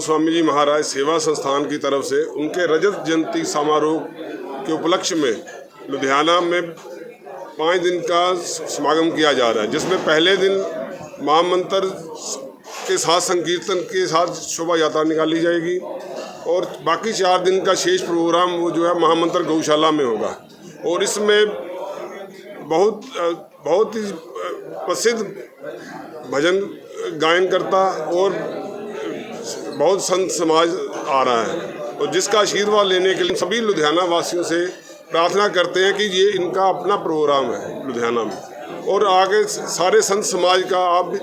गोस्वामी जी महाराज सेवा संस्थान की तरफ से उनके रजत जयंती समारोह के उपलक्ष्य में लुधियाना में 5 दिन का समागम किया जा रहा है, जिसमें पहले दिन महामंत्र के साथ संकीर्तन के साथ शोभा यात्रा निकाली जाएगी और बाकी 4 दिन का शेष प्रोग्राम वो जो है महामंत्र गौशाला में होगा। और इसमें बहुत ही प्रसिद्ध भजन गायन करता और बहुत संत समाज आ रहा है, और जिसका आशीर्वाद लेने के लिए सभी लुधियाना वासियों से प्रार्थना करते हैं कि ये इनका अपना प्रोग्राम है लुधियाना में, और आगे सारे संत समाज का आप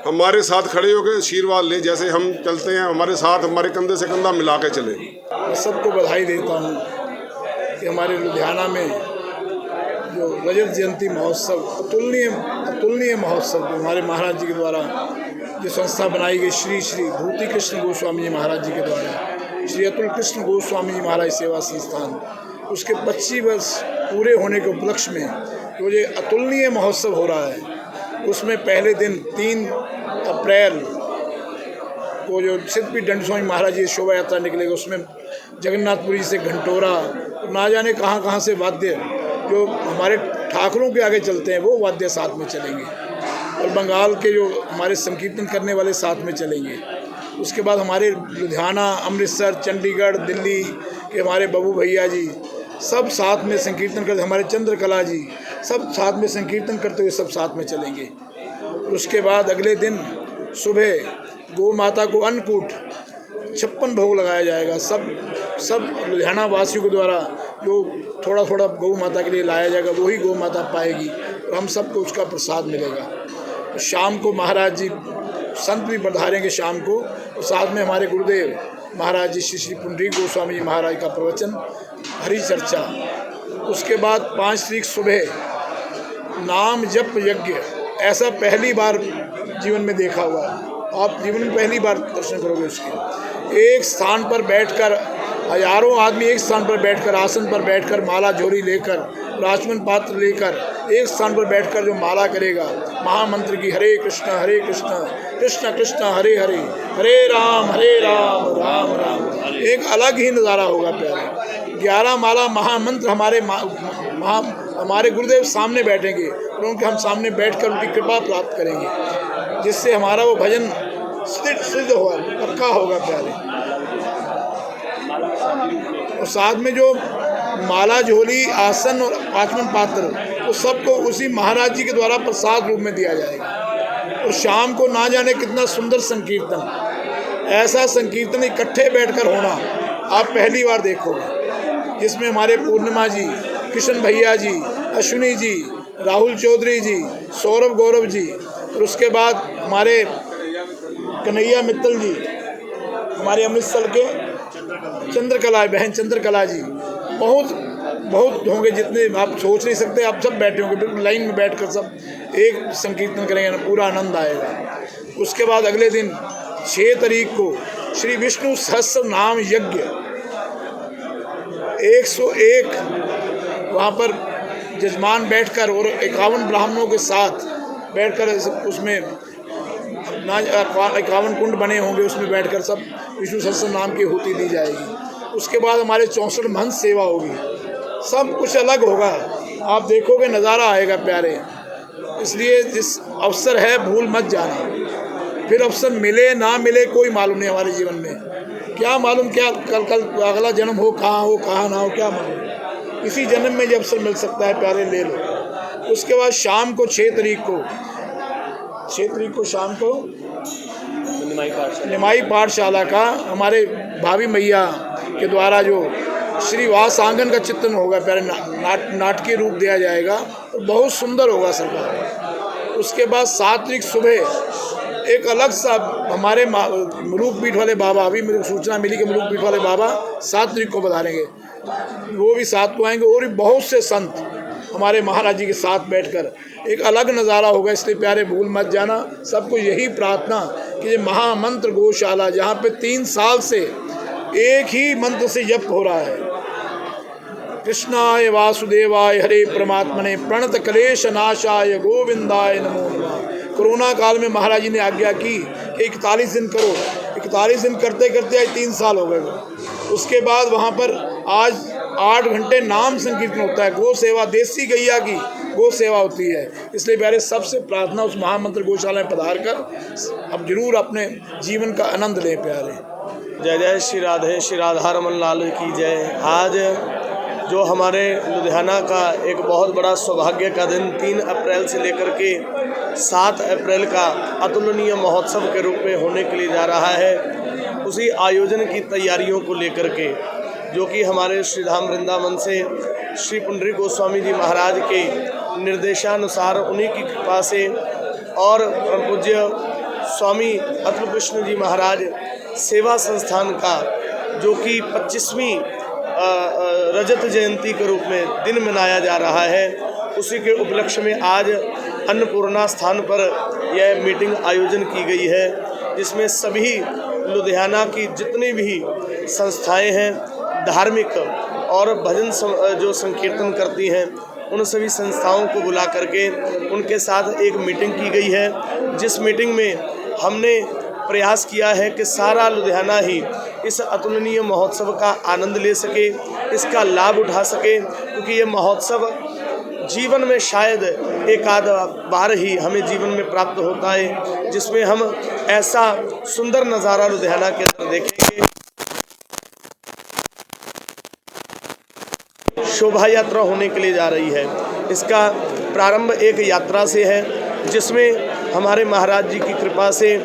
हमारे साथ खड़े होकर आशीर्वाद लें। जैसे हम चलते हैं, हमारे साथ हमारे कंधे से कंधा मिला के चलें। मैं सबको बधाई देता हूँ कि हमारे लुधियाना में जो रजत जयंती महोत्सव अतुलनीय महोत्सव जो हमारे महाराज जी के द्वारा जो संस्था बनाई गई श्री श्री भूति कृष्ण गोस्वामी जी महाराज जी के द्वारा श्री अतुल कृष्ण गोस्वामी जी महाराज सेवा संस्थान, उसके 25 वर्ष पूरे होने के उपलक्ष्य में जो ये अतुलनीय महोत्सव हो रहा है, उसमें पहले दिन 3 अप्रैल को जो सिद्धपीठ दंड स्वामी महाराज जी शोभा यात्रा निकलेगी, उसमें जगन्नाथपुरी से घंटोरा, ना जाने कहाँ से वाद्य जो हमारे ठाकुरों के आगे चलते हैं वो वाद्य साथ में चलेंगे, और बंगाल के जो हमारे संकीर्तन करने वाले साथ में चलेंगे। उसके बाद हमारे लुधियाना, अमृतसर, चंडीगढ़, दिल्ली के हमारे बबू भैया जी सब साथ में संकीर्तन करते, हमारे चंद्रकला जी सब साथ में संकीर्तन करते हुए सब साथ में चलेंगे। उसके बाद अगले दिन सुबह गौ माता को अन्नकूट 56 भोग लगाया जाएगा। सब लुधियाना वासियों के द्वारा जो थोड़ा गौ माता के लिए लाया जाएगा वही गौ माता पाएगी, और हम सबको उसका प्रसाद मिलेगा। शाम को महाराज जी संत भी पधारेंगे शाम को, और साथ में हमारे गुरुदेव महाराज जी श्री श्री पुंडरीक गोस्वामी जी महाराज का प्रवचन, हरि चर्चा। उसके बाद 5 तारीख सुबह नाम जप यज्ञ, ऐसा पहली बार जीवन में देखा हुआ है, आप जीवन में पहली बार दर्शन करोगे उसके। एक स्थान पर बैठकर हजारों आदमी एक स्थान पर बैठकर, आसन पर बैठकर, माला झोली लेकर, राजमन पात्र लेकर एक स्थान पर बैठकर जो माला करेगा महामंत्र की, हरे कृष्ण कृष्ण कृष्ण हरे हरे, हरे राम राम राम, एक अलग ही नज़ारा होगा प्यारे। 11 माला महामंत्र हमारे गुरुदेव सामने बैठेंगे और उनके हम सामने बैठकर उनकी कृपा प्राप्त करेंगे, जिससे हमारा वो भजन सिद्ध होगा, पक्का होगा प्यारे। और साथ में जो माला झोली, आसन और आचमन पात्र, तो सबको उसी महाराज जी के द्वारा प्रसाद रूप में दिया जाएगा। और शाम को ना जाने कितना सुंदर संकीर्तन, ऐसा संकीर्तन इकट्ठे बैठकर होना आप पहली बार देखोगे, जिसमें हमारे पूर्णिमा जी, किशन भैया जी, अश्विनी जी, राहुल चौधरी जी, सौरभ गौरव जी, और उसके बाद हमारे कन्हैया मित्तल जी, हमारे अमृतसर के चंद्रकला बहन चंद्रकला जी, बहुत होंगे, जितने आप सोच नहीं सकते। आप सब बैठे होंगे, बिल्कुल लाइन में बैठकर सब एक संकीर्तन करेंगे, पूरा आनंद आएगा। उसके बाद अगले दिन 6 तारीख को श्री विष्णु सहस्त्र नाम यज्ञ 101 वहाँ पर जजमान बैठकर और 51 ब्राह्मणों के साथ बैठकर, उसमें 51 कुंड बने होंगे, उसमें बैठकर सब विष्णु सहस्त्र नाम की होती दी जाएगी। उसके बाद हमारे 64 महंत सेवा होगी, सब कुछ अलग होगा, आप देखोगे नज़ारा आएगा प्यारे। इसलिए जिस अवसर है भूल मत जाना, फिर अवसर मिले ना मिले कोई मालूम नहीं हमारे जीवन में, क्या मालूम क्या कल अगला जन्म हो कहाँ ना हो, क्या मालूम। इसी जन्म में जब अवसर मिल सकता है प्यारे, ले लो। उसके बाद शाम को 6 तारीख को शाम को निमाई पाठशाला का हमारे भाभी मैया के द्वारा जो श्री वास आंगन का चित्रण होगा प्यारे, नाटकीय रूप दिया जाएगा, तो बहुत सुंदर होगा सरकार। उसके बाद 7 तारीख सुबह एक अलग सा हमारे मुलुक पीठ वाले बाबा, अभी मेरे को सूचना मिली कि मुलुक पीठ वाले बाबा 7 तारीख को पधारेंगे, वो भी साथ को आएंगे, और भी बहुत से संत हमारे महाराज जी के साथ बैठकर एक अलग नज़ारा होगा। इसलिए प्यारे भूल मत जाना। सबको यही प्रार्थना कि ये महामंत्र गौशाला, जहाँ पे 3 साल से एक ही मंत्र से जप हो रहा है, कृष्णाय वासुदेवाय हरे परमात्मने प्रणत क्लेश नाशाय गोविंदाय नमो नमः। कोरोना काल में महाराज जी ने आज्ञा की 41 दिन करो, 45 दिन करते करते आज 3 साल हो गए। उसके बाद वहाँ पर आज 8 घंटे नाम संकीर्तन होता है। गौ सेवा, देसी गैया की गौ सेवा होती है। इसलिए प्यारे सबसे प्रार्थना उस महामंत्र गौशाला में पधार कर अब जरूर अपने जीवन का आनंद लें प्यारे। जय जय श्री राधे, श्री राधा रमन लाल की जय। आज जो हमारे लुधियाना का एक बहुत बड़ा सौभाग्य का दिन 3 अप्रैल से लेकर के 7 अप्रैल का अतुलनीय महोत्सव के रूप में होने के लिए जा रहा है, उसी आयोजन की तैयारियों को लेकर के जो कि हमारे श्री धाम वृंदावन से श्री पुंडरीक गोस्वामी जी महाराज के निर्देशानुसार उन्हीं की कृपा से और परम पूज्य स्वामी अतुल कृष्ण जी महाराज सेवा संस्थान का जो कि 25वीं रजत जयंती के रूप में दिन मनाया जा रहा है, उसी के उपलक्ष्य में आज अन्नपूर्णा स्थान पर यह मीटिंग आयोजन की गई है, जिसमें सभी लुधियाना की जितनी भी संस्थाएं हैं धार्मिक और भजन जो संकीर्तन करती हैं, उन सभी संस्थाओं को बुला करके उनके साथ एक मीटिंग की गई है, जिस मीटिंग में हमने प्रयास किया है कि सारा लुधियाना ही इस अतुलनीय महोत्सव का आनंद ले सके, इसका लाभ उठा सके, क्योंकि ये महोत्सव जीवन में शायद एक आध बार ही हमें जीवन में प्राप्त होता है, जिसमें हम ऐसा सुंदर नज़ारा लुधियाना के अंदर देखेंगे। शोभा यात्रा होने के लिए जा रही है। इसका प्रारंभ एक यात्रा से है, जिसमें हमारे महाराज जी की कृपा से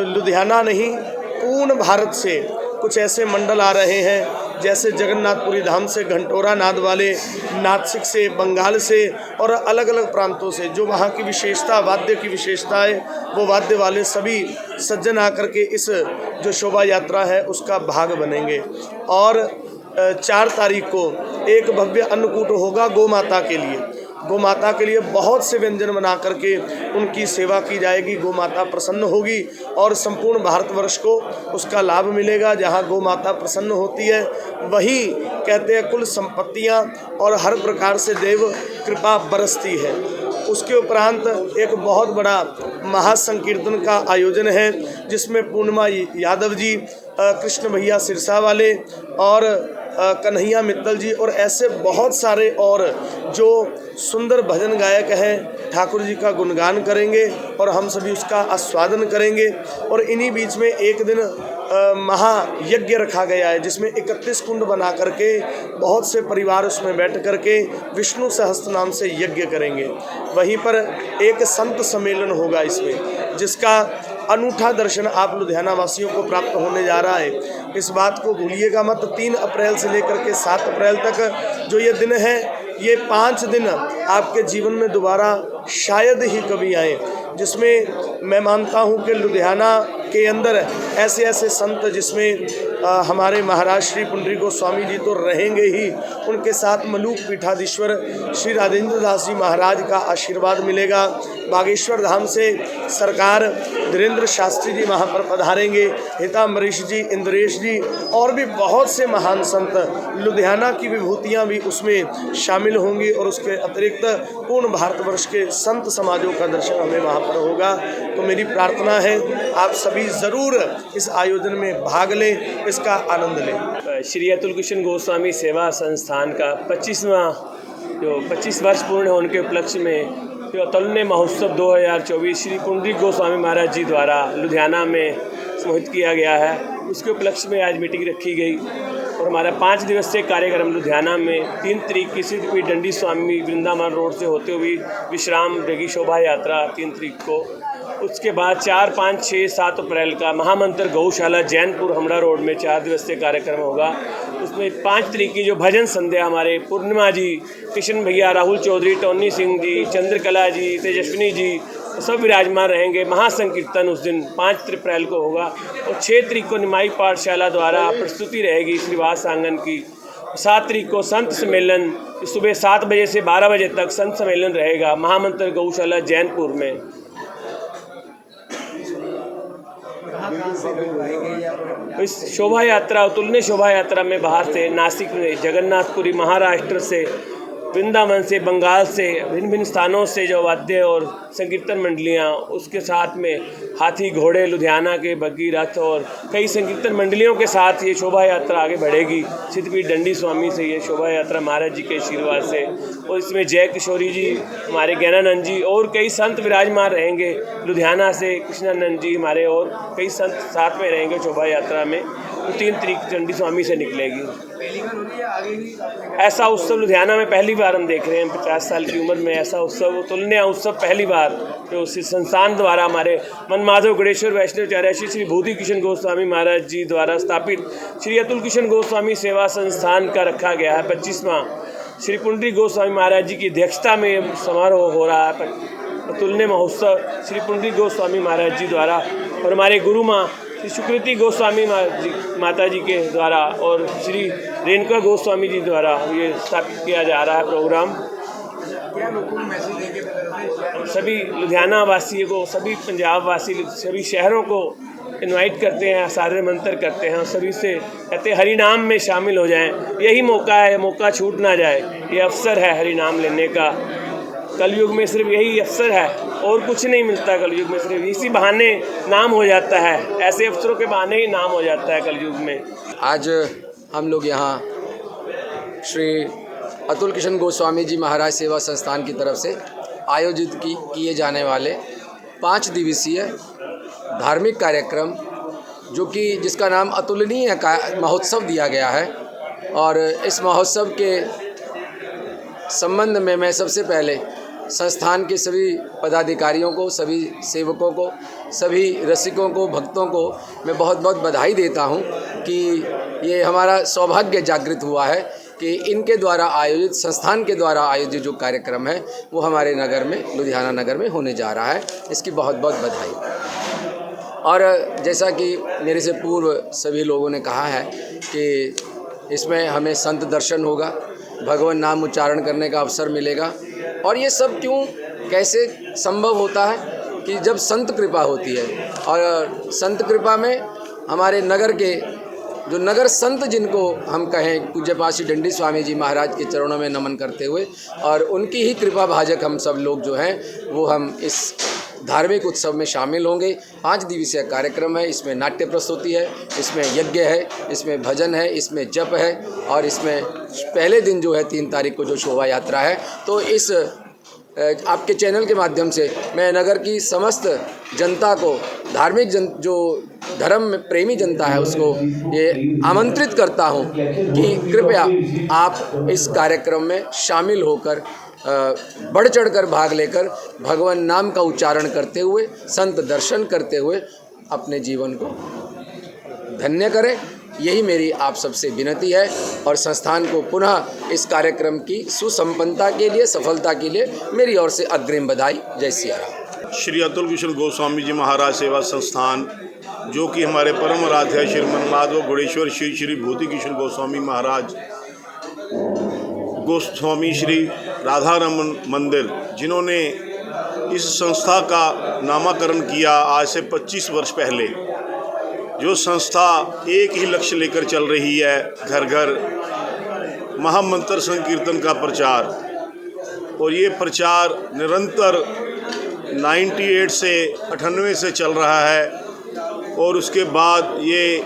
लुधियाना नहीं पूर्ण भारत से कुछ ऐसे मंडल आ रहे हैं, जैसे जगन्नाथपुरी धाम से, घंटोरा नाद वाले, नासिक से, बंगाल से और अलग अलग प्रांतों से जो वहाँ की विशेषता, वाद्य की विशेषता है, वो वाद्य वाले सभी सज्जन आकर के इस जो शोभा यात्रा है उसका भाग बनेंगे। और 4 तारीख को एक भव्य अन्नकूट होगा गौ माता के लिए। गौ माता के लिए बहुत से व्यंजन बना करके उनकी सेवा की जाएगी। गौ माता प्रसन्न होगी और संपूर्ण भारतवर्ष को उसका लाभ मिलेगा। जहाँ गौ माता प्रसन्न होती है वहीं कहते हैं कुल संपत्तियाँ और हर प्रकार से देव कृपा बरसती है। उसके उपरांत एक बहुत बड़ा महासंकीर्तन का आयोजन है, जिसमें पूर्णिमा यादव जी, कृष्ण भैया सिरसा वाले और कन्हैया मित्तल जी और ऐसे बहुत सारे और जो सुंदर भजन गायक हैं ठाकुर जी का गुणगान करेंगे और हम सभी उसका आस्वादन करेंगे। और इन्हीं बीच में एक दिन महायज्ञ रखा गया है, जिसमें 31 कुंड बना करके बहुत से परिवार उसमें बैठ करके विष्णु सहस्त्र नाम से यज्ञ करेंगे। वहीं पर एक संत सम्मेलन होगा इसमें, जिसका अनूठा दर्शन आप लुधियाना वासियों को प्राप्त होने जा रहा है। इस बात को भूलिएगा मत। 3 अप्रैल से लेकर के 7 अप्रैल तक जो ये दिन है, ये 5 दिन आपके जीवन में दोबारा शायद ही कभी आए, जिसमें मैं मानता हूँ कि लुधियाना के अंदर ऐसे ऐसे संत जिसमें हमारे महाराज श्री पुंडरीक गोस्वामी जी तो रहेंगे ही, उनके साथ मलूक पीठाधीश्वर श्री राजेंद्र दास जी महाराज का आशीर्वाद मिलेगा। बागेश्वर धाम से सरकार धीरेन्द्र शास्त्री जी वहाँ पर पधारेंगे, हिता अम्बरीश जी, इंद्रेश जी और भी बहुत से महान संत, लुधियाना की विभूतियाँ भी उसमें शामिल होंगी। और उसके अतिरिक्त पूर्ण भारतवर्ष के संत समाजों का दर्शन हमें वहाँ पर होगा। तो मेरी प्रार्थना है आप सभी ज़रूर इस आयोजन में भाग लें, इसका आनंद लें। श्री अतुल कृष्ण गोस्वामी सेवा संस्थान का 25 वर्ष पूर्ण होने के उपलक्ष्य में जो अतुलनीय महोत्सव 2024 श्री पुंडरीक गोस्वामी महाराज जी द्वारा लुधियाना में सम्मिलित किया गया है, उसके उपलक्ष्य में आज मीटिंग रखी गई। और हमारा 5 दिवसीय कार्यक्रम लुधियाना में 3 तारीख की सिद्धपीठ डंडी स्वामी वृंदावन रोड से होते हुए विश्राम रहेगी शोभा यात्रा 3 तारीख को। उसके बाद 4, 5, 6, 7 अप्रैल का महामंत्र गौशाला जैनपुर हमड़ा रोड में 4 दिवसीय कार्यक्रम होगा। उसमें 5 तारीख की जो भजन संध्या हमारे पूर्णिमा जी, कृष्ण भैया, राहुल चौधरी, टोनी सिंह जी, चंद्रकला जी, तेजस्विनी जी सब विराजमान रहेंगे। महासंकीर्तन उस दिन 5 अप्रैल को होगा। और 6 तारीख को निमाई पाठशाला द्वारा प्रस्तुति रहेगी श्रीवास आंगन की। 7 तारीख को संत सम्मेलन सुबह 7 बजे से 12 बजे तक संत सम्मेलन रहेगा महामंत्र गौशाला जैनपुर में। इस शोभा यात्रा, अतुलनीय शोभा यात्रा में बाहर से नासिक में, जगन्नाथपुरी महाराष्ट्र से वृंदावन से, बंगाल से, भिन्न भिन्न स्थानों से जो वाद्य और संकीर्तन मंडलियाँ, उसके साथ में हाथी घोड़े, लुधियाना के बग्गी रथ और कई संकीर्तन मंडलियों के साथ ये शोभा यात्रा आगे बढ़ेगी। सिद्धपीठ दंडी स्वामी से ये शोभा यात्रा महाराज जी के आशीर्वाद से, और इसमें जय किशोरी जी, हमारे ज्ञानानंद जी और कई संत विराजमान रहेंगे। लुधियाना से कृष्णानंद जी हमारे और कई संत साथ में रहेंगे शोभा यात्रा में। तो 3 तारीख दंडी स्वामी से निकलेगी। ऐसा उत्सव लुधियाना में पहली बार हम देख रहे हैं। 50 साल की उम्र में ऐसा उत्सव, तुलनीय उत्सव पहली बार जो उसी संस्थान द्वारा हमारे मनमाधव गणेश्वर वैष्णवाचार्य श्री भूति किशन गोस्वामी महाराज जी द्वारा स्थापित श्री अतुल किशन गोस्वामी सेवा संस्थान का रखा गया है। 25वां श्री पुंडरी गोस्वामी महाराज जी की अध्यक्षता में समारोह हो रहा है। अतुलनीय महोत्सव श्री पुंडरी गोस्वामी महाराज जी द्वारा और हमारे गुरु माँ श्री सुकृति गोस्वामी माता जी के द्वारा और श्री रेणुका गोस्वामी जी द्वारा ये स्थापित किया जा रहा है प्रोग्राम। सभी लुधियाना वासियों को, सभी पंजाब वासी, सभी शहरों को इनवाइट करते हैं, सारे मंत्र करते हैं और सभी से कहते हैं हरि नाम में शामिल हो जाएं। यही मौका है, मौका छूट ना जाए। ये अवसर है हरि नाम लेने का। कलयुग में सिर्फ यही अवसर है और कुछ नहीं मिलता। कलयुग में सिर्फ इसी बहाने नाम हो जाता है, ऐसे अवसरों के बहाने ही नाम हो जाता है कलयुग में। आज हम लोग यहाँ श्री अतुल किशन गोस्वामी जी महाराज सेवा संस्थान की तरफ से आयोजित किए जाने वाले 5 दिवसीय धार्मिक कार्यक्रम, जो कि जिसका नाम अतुलनीय महोत्सव दिया गया है, और इस महोत्सव के संबंध में मैं सबसे पहले संस्थान के सभी पदाधिकारियों को, सभी सेवकों को, सभी रसिकों को, भक्तों को मैं बहुत बहुत बधाई देता हूं कि ये हमारा सौभाग्य जागृत हुआ है कि इनके द्वारा आयोजित, संस्थान के द्वारा आयोजित जो कार्यक्रम है वो हमारे नगर में, लुधियाना नगर में होने जा रहा है। इसकी बहुत बहुत बधाई। और जैसा कि मेरे से पूर्व सभी लोगों ने कहा है कि इसमें हमें संत दर्शन होगा, भगवान नाम उच्चारण करने का अवसर मिलेगा। और ये सब क्यों, कैसे संभव होता है कि जब संत कृपा होती है, और संत कृपा में हमारे नगर के जो नगर संत, जिनको हम कहें पूज्यपाद श्री दंडी स्वामी जी महाराज के चरणों में नमन करते हुए, और उनकी ही कृपा भाजक हम सब लोग जो हैं वो हम इस धार्मिक उत्सव में शामिल होंगे। 5 दिवसीय कार्यक्रम है। इसमें नाट्य प्रस्तुति है, इसमें यज्ञ है, इसमें भजन है, इसमें जप है, और इसमें पहले दिन जो है 3 तारीख को जो शोभा यात्रा है। तो इस आपके चैनल के माध्यम से मैं नगर की समस्त जनता को, धार्मिक जो धर्म में प्रेमी जनता है, उसको ये आमंत्रित करता हूँ कि कृपया आप इस कार्यक्रम में शामिल होकर, बढ़ चढ़कर भाग लेकर, भगवान नाम का उच्चारण करते हुए, संत दर्शन करते हुए अपने जीवन को धन्य करें। यही मेरी आप सबसे विनती है, और संस्थान को पुनः इस कार्यक्रम की सुसंपन्नता के लिए, सफलता के लिए मेरी ओर से अग्रिम बधाई। जय सिया राम। श्री अतुल किशन गोस्वामी जी महाराज सेवा संस्थान, जो कि हमारे परम आराध्य श्री मनमाधव गणेश्वर श्री भूति किशन गोस्वामी महाराज गोस्वामी श्री राधा रमन मंदिर, जिन्होंने इस संस्था का नामकरण किया आज से 25 वर्ष पहले। जो संस्था एक ही लक्ष्य लेकर चल रही है, घर घर महामंत्र संकीर्तन का प्रचार, और ये प्रचार निरंतर 98 से 98 से चल रहा है। और उसके बाद ये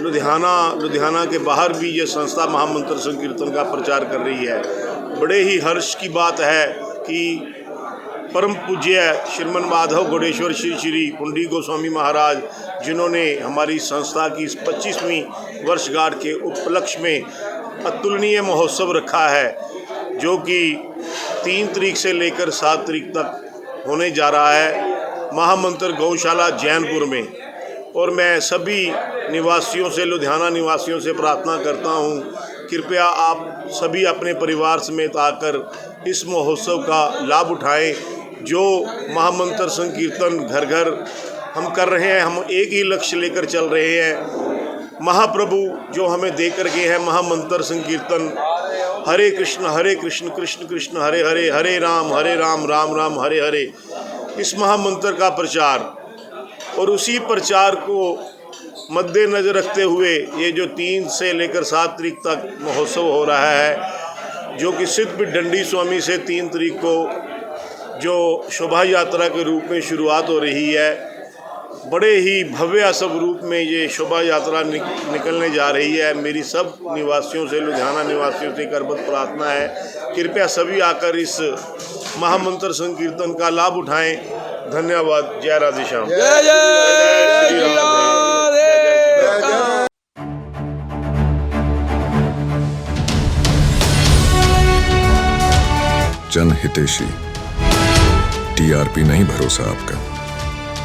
लुधियाना के बाहर भी ये संस्था महामंत्र संकीर्तन का प्रचार कर रही है। बड़े ही हर्ष की बात है कि परम पूज्य श्रीमन माधव गणेश्वर श्री पुंडरी गोस्वामी महाराज, जिन्होंने हमारी संस्था की इस 25वीं वर्षगांठ के उपलक्ष्य में अतुलनीय महोत्सव रखा है, जो कि 3 तारीख से लेकर 7 तारीख तक होने जा रहा है महामंत्र गौशाला जैनपुर में। और मैं सभी निवासियों से, लुधियाना निवासियों से प्रार्थना करता हूँ, कृपया आप सभी अपने परिवार समेत आकर इस महोत्सव का लाभ उठाएं। जो महामंत्र संकीर्तन घर घर हम कर रहे हैं, हम एक ही लक्ष्य लेकर चल रहे हैं। महाप्रभु जो हमें दे कर गए हैं महामंत्र संकीर्तन, हरे कृष्ण कृष्ण कृष्ण हरे हरे, हरे राम राम राम हरे हरे, इस महामंत्र का प्रचार, और उसी प्रचार को मद्देनजर रखते हुए ये जो 3 से लेकर 7 तारीख तक महोत्सव हो रहा है, जो कि सिद्धपीठ डंडी स्वामी से 3 तारीख को जो शोभा यात्रा के रूप में शुरुआत हो रही है, बड़े ही भव्य स्वरूप में ये शोभा यात्रा निकलने जा रही है। मेरी सब निवासियों से, लुधियाना निवासियों से करबद्ध प्रार्थना है, कृपया सभी आकर इस महामंत्र संकीर्तन का लाभ उठाएं। धन्यवाद। जय राधे श्याम। जय जय श्री राधे। जनहितैषी, टीआरपी नहीं भरोसा आपका।